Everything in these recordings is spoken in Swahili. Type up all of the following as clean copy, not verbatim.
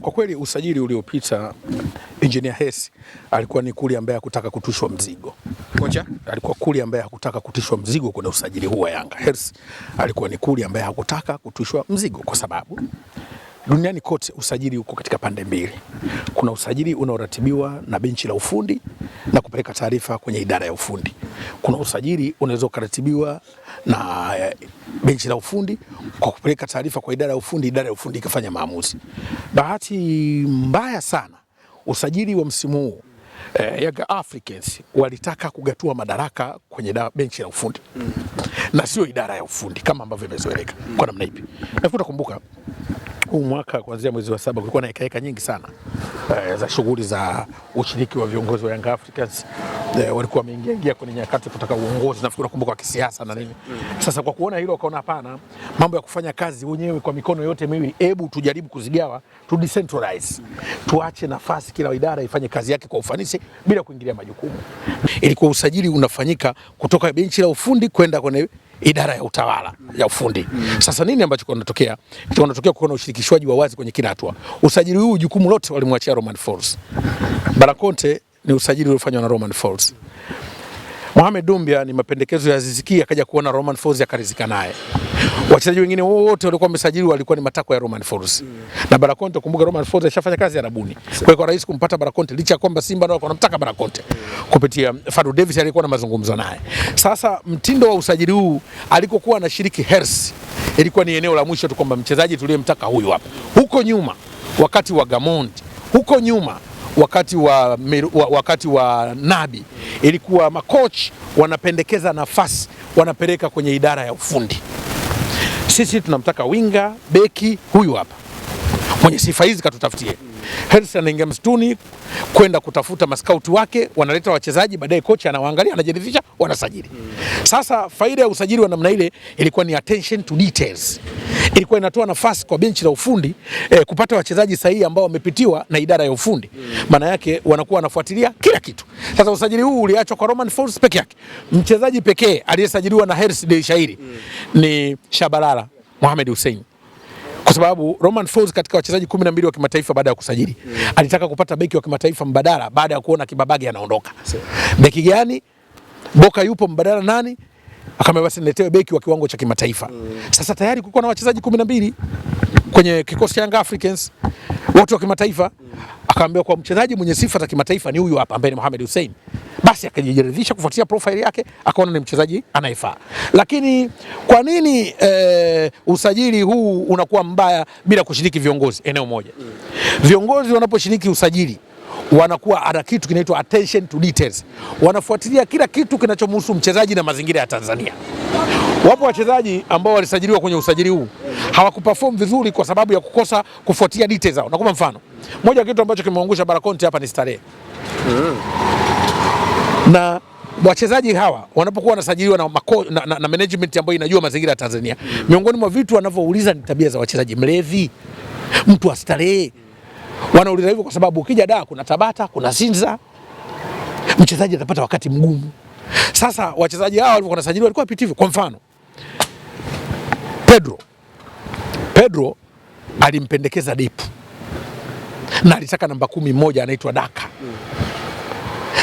Kwa kweli usajili uliopita Engineer Hersi alikuwa ni kuli ambaye hakutaka kutushwa mzigo. Kocha alikuwa kuli ambaye hakutaka kutishwa mzigo kwenye usajili huu wa Yanga. Hersi alikuwa ni kuli ambaye hakutaka kutushwa mzigo kwa sababu duniani kote usajili uko katika pande mbili. Kuna usajili unaoratibiwa na benchi la ufundi na kupeleka taarifa kwenye idara ya ufundi. Kuna usajili unaweza kuratibiwa na benchi la ufundi kwa kupeleka taarifa kwa idara ya ufundi ikafanya maamuzi. Bahati mbaya sana usajili wa msimu huu Young Africans walitaka kugatua madaraka kwenye benchi la ufundi na sio idara ya ufundi kama ambavyo imezoeleka. Kwa namna ipi? Nafuta kumbuka huu mwaka kuanzia mwezi wa 7 kulikuwa na hekaheka nyingi sana za shughuli za ushiriki wa viongozi wa Young Africans. Walikuwa wameingia kwenye nyakati kutaka uongozi, nafikiri kumbuka wa kisiasa na nini. Sasa kwa kuona hilo wakaona hapana, mambo ya kufanya kazi wenyewe kwa mikono yote miwili, hebu tujaribu kuzigawa, tu decentralize. Tuache nafasi kila idara ifanye kazi yake kwa ufanisi bila kuingilia majukumu. Ilikuwa usajili unafanyika kutoka benchi la ufundi kwenda kwenye idara ya utawala ya ufundi. Sasa nini ambacho kinatokea? Kinatokea kuna ushirikishwaji wa wazi kwenye kila hatua. Usajili huu jukumu lote walimwachia Romain Folz. Barakonte ni usajili uliofanywa na Romain Folz. Mohamed Doumbia ni mapendekezo ya Aziz Ki, akaja kuona Romain Folz akaridhika naye. Wachezaji wengine wote walikuwa wamesajiliwa walikuwa ni matakwa ya Romain Folz. Na Barakonte, kumbuka Romain Folz alishafanya kazi ya Arabuni. Kwa hiyo kwa rais kumpata Barakonte licha ya kwamba Simba ndio wanamtaka Barakonte kupitia Fadlu Davis alikuwa na mazungumzo naye. Sasa mtindo wa usajili huu alikokuwa anashiriki Hersi ilikuwa ni eneo la mwisho tu kwamba mchezaji tuliyemtaka huyu hapa. Huko nyuma wakati wa Gamondi, huko nyuma wakati wa Nabi ilikuwa makochi wanapendekeza nafasi wanapeleka kwenye idara ya ufundi. Sisi tunamtaka winga, beki, huyu hapa mwenye sifa hizi katutafutie. Hersi anaingia msituni kwenda kutafuta maskauti wake, wanaleta wachezaji, baadaye kocha anawaangalia, anajiridhisha, wanasajili. Sasa faida ya usajili wa namna ile ilikuwa ni attention to details. Ilikuwa inatoa nafasi kwa benchi la ufundi kupata wachezaji sahihi ambao wamepitiwa na idara ya ufundi. Maana yake wanakuwa wanafuatilia kila kitu. Sasa usajili huu uliachwa kwa Romain Folz peke yake. Mchezaji pekee aliyesajiliwa na Hersi de Shairi ni Shabalala Mohamed Hussein. Kwa sababu Romain Folz katika wachezaji 12 wa kimataifa baada ya kusajili alitaka kupata beki wa kimataifa mbadala baada ya kuona Kibabage anaondoka. Beki gani? Boka yupo mbadala nani? Akamwambia basi niletewe beki wa kiwango cha kimataifa. Sasa tayari kulikuwa na wachezaji 12 kwenye kikosi cha Young Africans wote wa kimataifa. Akamwambia kwa mchezaji mwenye sifa za kimataifa ni huyu hapa ambaye ni Mohamed Hussein. Basi akajiridhisha kufuatia profile yake, akaona ni mchezaji anayefaa. Lakini kwa nini usajili huu unakuwa mbaya bila kushiriki viongozi eneo moja? Viongozi wanaposhiriki usajili wanakuwa ana kitu kinaitwa attention to details. Wanafuatilia kila kitu kinachomhusu mchezaji na mazingira ya Tanzania. Wapo wachezaji ambao walisajiliwa kwenye usajili huu hawakuperform vizuri kwa sababu ya kukosa kufuatia details zao. Nakupa mfano. Moja ya kitu ambacho kimeangusha Barakonte hapa ni starehe. Na wachezaji hawa wanapokuwa wanasajiliwa na management ambayo inajua mazingira ya Tanzania, miongoni mwa vitu wanavyouliza ni tabia za wachezaji. Mlevi, mtu wa starehe. Wanauliza hivyo kwa sababu ukija Dar kuna Tabata, kuna Sinza, mchezaji atapata wakati mgumu. Sasa wachezaji hawa walikuwa wanasajiliwa walikuwa pitivu. Kwa mfano Pedro alimpendekeza Depu na alitaka namba 10 mmoja anaitwa Daka.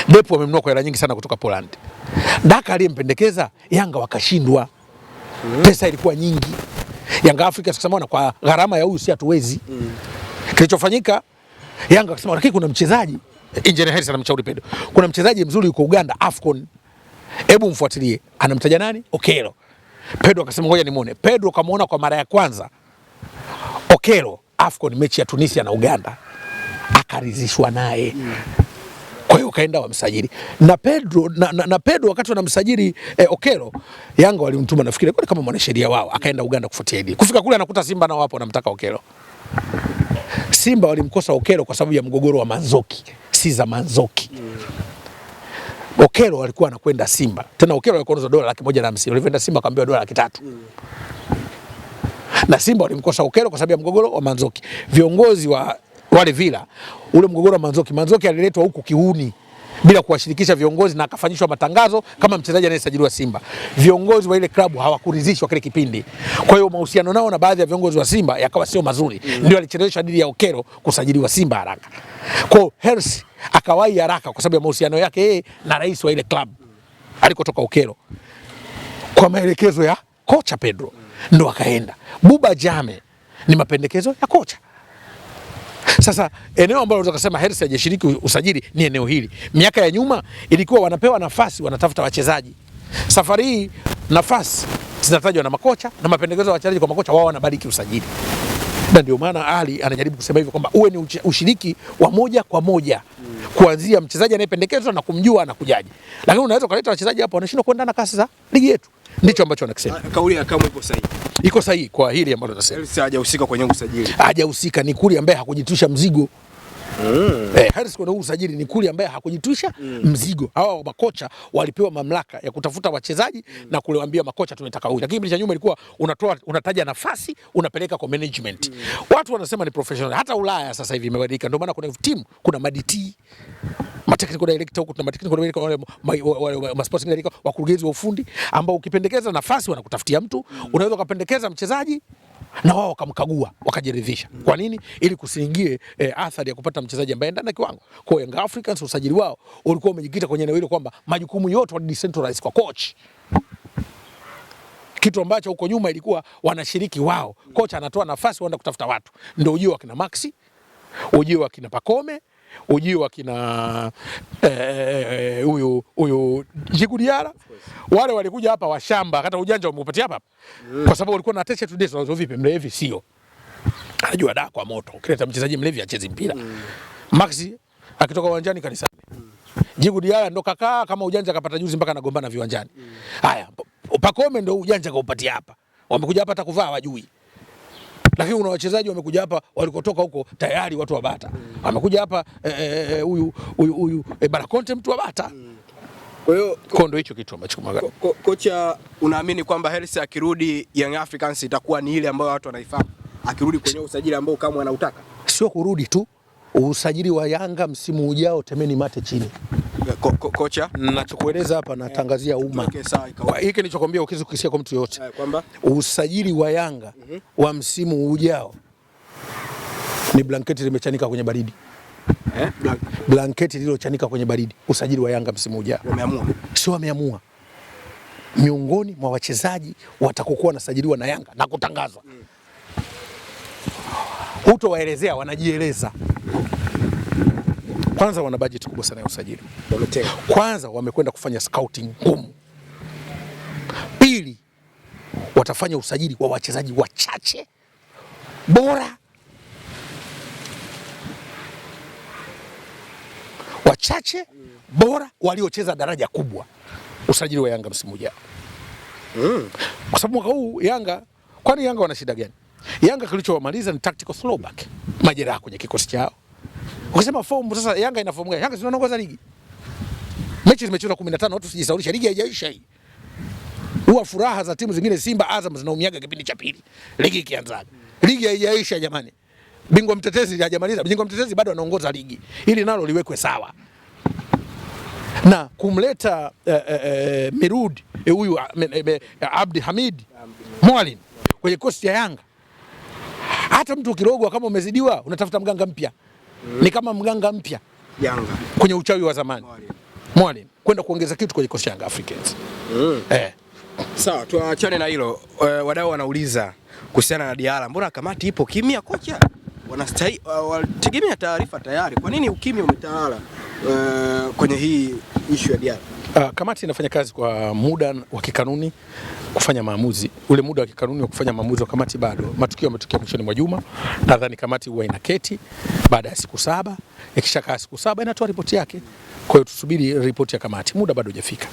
Depu wamemnunua kwa hela nyingi sana kutoka Poland. Daka aliyempendekeza Yanga wakashindwa. Pesa ilikuwa nyingi. Yanga Afrika sikasema kwa gharama ya huyu si hatuwezi. Kilichofanyika Yanga akasema lakini kuna mchezaji Engineer Hersi anamshauri Pedro. Kuna mchezaji mzuri yuko Uganda AFCON. Hebu mfuatilie. Anamtaja nani? Okello. Pedro akasema ngoja nimuone. Pedro kamuona kwa mara ya kwanza Okello AFCON mechi ya Tunisia na Uganda. Akaridhishwa naye. Kwa hiyo kaenda wamsajili. Na Pedro wakati wanamsajili Okello, Yanga walimtuma nafikiri kama mwanasheria wao, akaenda Uganda kufuatia ID. Kufika kule anakuta Simba nao wapo wanamtaka Okello. Simba walimkosa Okello kwa sababu ya mgogoro wa Manzoki, si za Manzoki. Okello alikuwa anakwenda Simba. Tena Okello alikuwa anauza dola 150. Alipoenda Simba akaambiwa dola 300. Na Simba walimkosa Okello kwa sababu ya mgogoro wa Manzoki. Viongozi wa wale Villa, ule mgogoro wa Manzoki aliletwa huku kiuni. bila kuwashirikisha viongozi na akafanyishwa matangazo kama mchezaji anayesajiliwa Simba. Viongozi wa ile klabu hawakuridhishwa kile kipindi. Kwa hiyo mahusiano nao na baadhi ya viongozi wa Simba yakawa sio mazuri. Ndio alichelewesha dili ya Okero kusajiliwa Simba haraka. Kwa hiyo Hersi akawahi haraka kwa sababu ya mahusiano yake yeye na rais wa ile klabu alikotoka Okero. Kwa maelekezo ya kocha Pedro ndo akaenda. Buba Jame ni mapendekezo ya kocha. Sasa eneo ambalo unaweza kusema Hersi hajashiriki usajili ni eneo hili. Miaka ya nyuma ilikuwa wanapewa nafasi, wanatafuta wachezaji. Safari hii nafasi zinatajwa na makocha na mapendekezo ya wachezaji kwa makocha, wao wanabariki usajili. Na ndio maana Ali anajaribu kusema hivyo kwamba uwe ni ushiriki wa moja kwa moja kuanzia mchezaji anayependekezwa na kumjua anakujaje. Lakini unaweza kuleta wachezaji hapo wanashindwa kuendana na kasi za ligi yetu. Ndicho ambacho wanakisema. Kauli ya Kamwe ipo sahihi. Iko sahihi kwa hili ambalo tunasema. Hersi hajahusika kwenye usajili. Hajahusika, ni Kuli ambaye hakujitwisha mzigo. Hersi kwa usajili ni Kuli ambaye hakujitwisha mzigo. Hawa makocha walipewa mamlaka ya kutafuta wachezaji na kuliwaambia makocha tunataka huyu. Lakini kipindi cha nyuma ilikuwa unataja nafasi, unapeleka kwa management. Watu wanasema ni professional. Hata Ulaya sasa hivi imebadilika. Ndio maana kuna timu, kuna maditi, technical director huko, kuna technical director, wale sporting director, wakurugenzi wa ufundi ambao ukipendekeza nafasi wanakutafutia mtu, unaweza kupendekeza mchezaji na wao wakamkagua wakajiridhisha. Kwa nini? Ili kusiingie athari ya kupata mchezaji ambaye ndani kiwango. Kwa hiyo Young Africans usajili wao ulikuwa umejikita kwenye eneo hilo kwamba majukumu yote wa decentralize kwa coach. Kitu ambacho huko nyuma ilikuwa wanashiriki wao. Kocha anatoa nafasi waenda kutafuta watu. Ndio ujio wa kina Maxi, ujio wa kina Pacome, ujio wa kina huyu Djigui Diarra. Wale walikuja hapa washamba, hata ujanja wameupatia hapa. Kwa sababu walikuwa na attention to detail. So vipi mlevi sio? Anajua da kwa moto. Ukileta mchezaji mlevi acheze mpira. Maxi akitoka uwanjani kanisani. Djigui Diarra ndo kakaa kama ujanja akapata juzi mpaka anagombana viwanjani. Haya, Pacome ndo ujanja kaupatia hapa. Wamekuja hapa hata kuvaa hawajui. Lakini una wachezaji wamekuja hapa walikotoka huko tayari watu wa Bata. Wamekuja hapa huyu Barakonte mtu wa Bata. Kwa hiyo kondo hicho kitu ambacho kocha, unaamini kwamba Hersi akirudi Young Africans itakuwa ni ile ambayo watu wanaifahamu? Akirudi kwenye usajili ambao kama anautaka. Sio kurudi tu. Usajili wa Yanga msimu ujao temeni mate chini. Kocha, ninachokueleza hapa natangazia umma. Hiki nilichokuambia ukisikia kwa mtu yote. Kwamba usajili wa Yanga wa msimu ujao ni blanketi limechanika kwenye baridi. Blanketi lilochanika kwenye baridi. Usajili wa Yanga msimu ujao. Wameamua. Sio wameamua. Miongoni mwa wachezaji watakokuwa wanasajiliwa na Yanga na kutangazwa. Hutowaelezea, wanajieleza. Kwanza wana budget kubwa sana ya usajili. Kwanza wamekwenda kufanya scouting ngumu. Pili, watafanya usajili wa wachezaji wachache bora. Wachache bora waliocheza daraja kubwa. Usajili wa Yanga msimu ujao. Kwa sababu mwaka huu Yanga, kwani Yanga wana shida gani? Yanga kilichowamaliza ni tactical throwback. Majeraha kwenye kikosi chao. Ukisema fomu sasa Yanga ina fomu gani? Yanga zinaongoza ligi. Mechi zimechezwa 15, watu sijisaulisha, ligi haijaisha hii. Huwa furaha za timu zingine Simba, Azam zinaumiaga kipindi cha pili. Ligi ikianza. Ligi haijaisha jamani. Bingwa mtetezi hajamaliza. Bingwa mtetezi bado anaongoza ligi. Hili nalo liwekwe sawa. Na kumleta Mirud huyu Abdi Hamid Mwalin kwenye kosti ya Yanga. Hata mtu ukirogwa kama umezidiwa unatafuta mganga mpya. Ni kama mganga mpya Yanga kwenye uchawi wa zamani. Mwalin kwenda kuongeza kitu kwenye kosti ya Young Africans. Sawa, tuachane na hilo. Wadau wanauliza kuhusiana na Diarra. Mbona kamati ipo kimya kocha? Wanategemea taarifa tayari. Kwa nini ukimya umetawala kwenye hii issue ya Diarra? Kamati inafanya kazi kwa muda wa kikanuni kufanya maamuzi. Ule muda wa kikanuni wa kufanya maamuzi wa kamati bado. Matukio yametokea mwishoni mwa juma. Nadhani kamati huwa inaketi baada ya siku 7. Ikishakaa siku 7 inatoa ripoti yake. Kwa hiyo tusubiri ripoti ya kamati. Muda bado hujafika.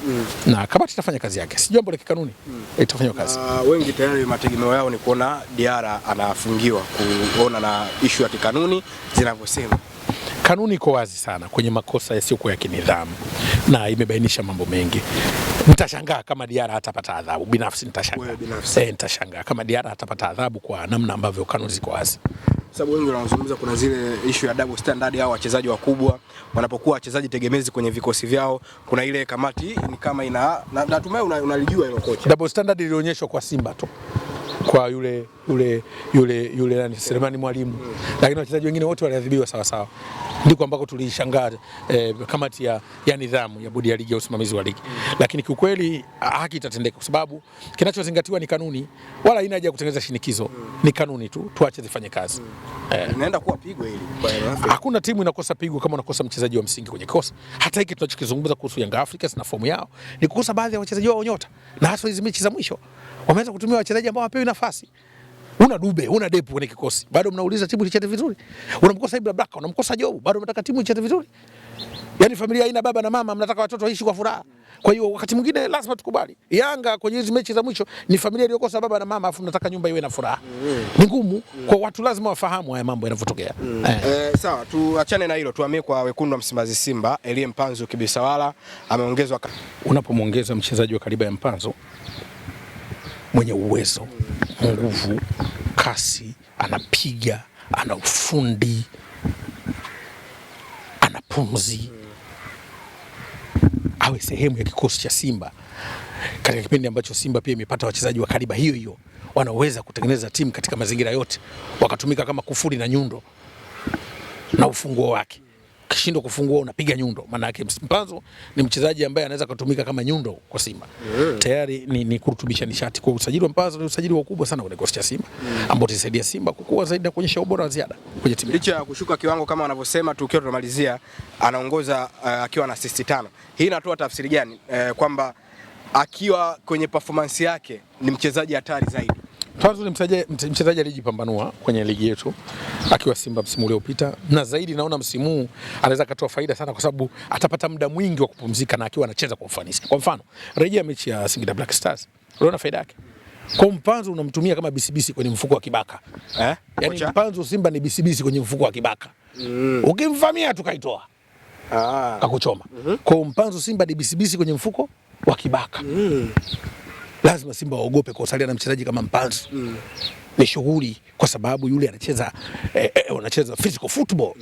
Na kamati itafanya kazi yake. Si jambo la kikanuni. Itafanya kazi. Wengi tayari mategemeo yao ni kuona Diarra anafungiwa, kuona na issue ya kikanuni zinavyosema. Kanuni iko wazi sana kwenye makosa yasiyokuwa ya kinidhamu na imebainisha mambo mengi. Nitashangaa kama Diarra hatapata adhabu. Binafsi nitashangaa. Wewe binafsi? Nitashangaa kama Diarra hatapata adhabu kwa namna ambavyo kanuni ziko wazi. Sababu wengi wanazungumza kuna zile issue ya double standard au wachezaji wakubwa wanapokuwa wachezaji tegemezi kwenye vikosi vyao, kuna ile kamati ni kama ina natumai unalijua hilo kocha. Double standard ilionyeshwa kwa Simba tu. Kwa yule nani Selemani Mwalimu. Lakini wachezaji wengine wote waliadhibiwa sawa sawa. Ndiko ambako tulishangaa kamati ya nidhamu ya bodi ya ligi ya usimamizi wa ligi. Lakini kiukweli haki itatendeka kwa sababu kinachozingatiwa ni kanuni, wala haina haja ya kutengeneza shinikizo. Ni kanuni tu, tuache zifanye kazi. Inaenda kuwa pigo hili kwa hakuna timu inakosa pigo kama unakosa mchezaji wa msingi kwenye kosa. Hata hiki tunachokizungumza kuhusu Young Africans na fomu yao ni kukosa baadhi ya wachezaji wao nyota, na hasa hizo mechi za mwisho wameanza kutumia wachezaji ambao hawapewi nafasi. Una Dube, una Depu kwenye kikosi, bado mnauliza timu icheze vizuri. Unamkosa Ibra Baka, unamkosa Jobu, bado mnataka timu icheze vizuri. Yaani familia haina baba na mama, mnataka watoto waishi kwa furaha. Kwa hiyo wakati mwingine lazima tukubali. Yanga kwenye hizo mechi za mwisho ni familia iliyokosa baba na mama, afu mnataka nyumba iwe na furaha. Ni ngumu kwa watu, lazima wafahamu haya mambo yanavyotokea. Sawa, tuachane na hilo, tuhamie kwa wekundu wa Msimbazi Simba. Elie Mpanzu Kibisawala ameongezwa. Unapomwongeza mchezaji wa kaliba ya Mpanzu mwenye uwezo, nguvu, kasi, anapiga, ana ufundi, ana pumzi, awe sehemu ya kikosi cha Simba katika kipindi ambacho Simba pia imepata wachezaji wa kaliba hiyo hiyo wanaweza kutengeneza timu katika mazingira yote, wakatumika kama kufuli na nyundo na ufunguo wake. Kishindo kufungua unapiga nyundo. Maana yake Mpanzu ni mchezaji ambaye anaweza kutumika kama nyundo kwa Simba. Tayari ni kurutubisha nishati. Kwa usajili wa Mpanzu ni usajili mkubwa sana kwenye kikosi cha Simba ambao utasaidia Simba kukua zaidi na kuonyesha ubora wa ziada kwenye timu. Licha ya kushuka kiwango kama wanavyosema, tukiwa tunamalizia anaongoza akiwa na assist 5. Hii inatoa tafsiri gani? Kwamba akiwa kwenye performance yake ni mchezaji hatari zaidi. Mpanzu ni mchezaji alijipambanua kwenye ligi yetu akiwa Simba msimu uliopita, na zaidi naona msimu huu anaweza kutoa faida sana kwa sababu atapata muda mwingi wa kupumzika na akiwa anacheza kwa ufanisi. Kwa mfano, rejea mechi ya Singida Black Stars. Unaona faida yake. Kwa Mpanzu unamtumia kama bisibisi kwenye mfuko wa kibaka. Yaani Mpanzu Simba ni bisibisi kwenye mfuko wa kibaka. Ukimvamia tukaitoa. Kakuchoma. Kwa Mpanzu Simba ni bisibisi kwenye mfuko wa kibaka. Lazima Simba waogope kusalia na mchezaji kama Mpanzu. Ni shughuli kwa sababu yule anacheza physical football.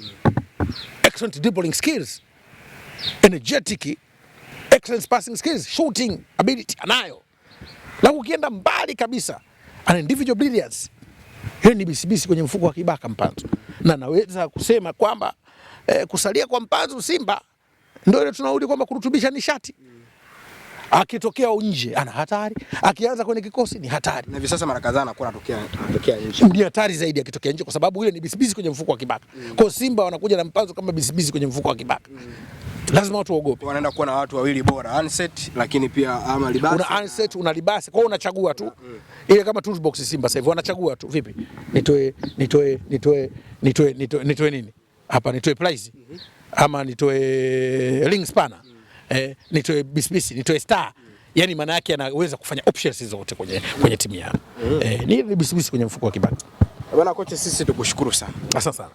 Excellent dribbling skills. Energetic, excellent passing skills, shooting ability anayo. Na ukienda mbali kabisa, ana individual brilliance. Yeye ni bisibisi kwenye mfuko wa kibaka Mpanzu. Na naweza kusema kwamba kusalia kwa Mpanzu Simba ndio ile tunarudi kwamba kurutubisha nishati. Akitokea nje ana hatari, akianza kwenye kikosi ni hatari. Na hivi sasa mara kadhaa anakuwa anatokea nje. Ni hatari zaidi akitokea nje kwa sababu ile ni bisibisi kwenye mfuko wa kibaka. Kwa Simba wanakuja na Mpanzu kama bisibisi kwenye mfuko wa kibaka. Lazima watu waogope. Wanaenda kuwa na watu wawili bora, Anset lakini pia ama Libasi. Una Anset, una Libasi. Kwa hiyo unachagua tu. Ile kama toolbox Simba sasa hivi wanachagua tu vipi? Nitoe nini? Hapa nitoe Price. Ama nitoe Ring Spanner. Nitoe bisibisi, nitoe Star. Yaani maana yake anaweza kufanya options zote kwenye timu yao. Ni bisibisi kwenye mfuko wa kibaka. Bwana kocha, sisi tukushukuru sana. Asante sana.